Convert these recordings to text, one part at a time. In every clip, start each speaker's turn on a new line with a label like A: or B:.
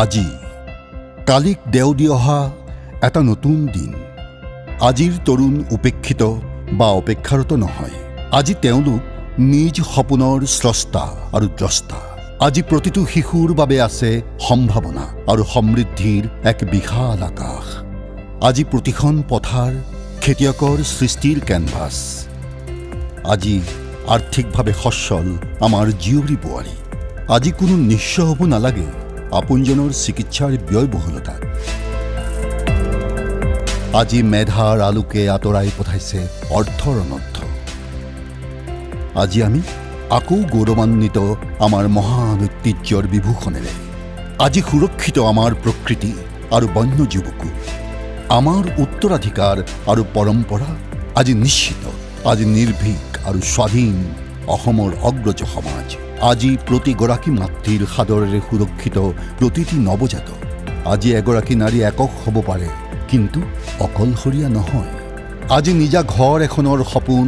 A: আজি কালিক দেও দি অহা এটা নতুন দিন। আজিৰ তৰুণ উপেক্ষিত বা অপেক্ষাৰত নহয়। আজি তেওঁলোক নিজ সপোনৰ স্ৰষ্টা আৰু দ্ৰষ্টা। আজি প্ৰতিটো শিশুৰ বাবে আছে সম্ভাৱনা আৰু সমৃদ্ধিৰ এক বিশাল আকাশ। আজি প্ৰতিখন পথাৰ খেতিয়কৰ সৃষ্টিৰ কেনভাছ। আজি আৰ্থিকভাৱে সচ্ছল আমাৰ জীয়ৰী বোৱাৰী। আজি কোনো নিঃস্ব হ'ব নালাগে আপোনজনৰ চিকিৎসাৰ ব্যয়বহুলতাত। আজি মেধাৰ আলোকে আঁতৰাই পঠাইছে অৰ্থৰ অনৰ্থ। আজি আমি আকৌ গৌৰৱান্বিত আমাৰ মহান ঐতিহ্যৰ বিভূষণেৰে। আজি সুৰক্ষিত আমাৰ প্ৰকৃতি আৰু বন্যজীৱকো। আমাৰ উত্তৰাধিকাৰ আৰু পৰম্পৰা আজি নিশ্চিত। আজি নিৰ্ভীক আৰু স্বাধীন অসমৰ অগ্ৰজ সমাজ। আজি প্ৰতিগৰাকী মাতৃৰ সাদৰেৰে সুৰক্ষিত প্ৰতিটি নৱজাতক। আজি এগৰাকী নাৰী একক হ'ব পাৰে, কিন্তু অকলশৰীয়া নহয়। আজি নিজা ঘৰ এখনৰ সপোন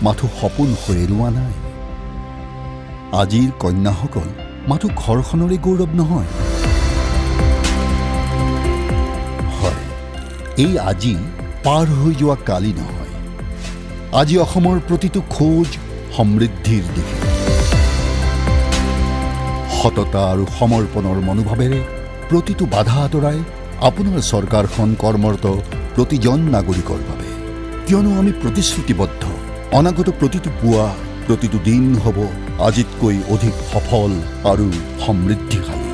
A: মাথো সপোন হৈ ৰোৱা নাই। আজিৰ কন্যাসকল মাথো ঘৰখনৰে গৌৰৱ নহয়। হয়, এই আজি পাৰ হৈ যোৱা কালি নহয়। আজি অসমৰ প্ৰতিটো খোজ সমৃদ্ধিৰ দিশে। সততা আৰু সমৰ্পণৰ মনোভাৱেৰে প্ৰতিটো বাধা আঁতৰাই আপোনাৰ চৰকাৰখন কৰ্মৰত প্ৰতিজন নাগৰিকৰ বাবে। কিয়নো আমি প্ৰতিশ্ৰুতিবদ্ধ, অনাগত প্ৰতিটো পুৱা প্ৰতিটো দিন হ'ব আজিতকৈ অধিক সফল আৰু সমৃদ্ধিশালী।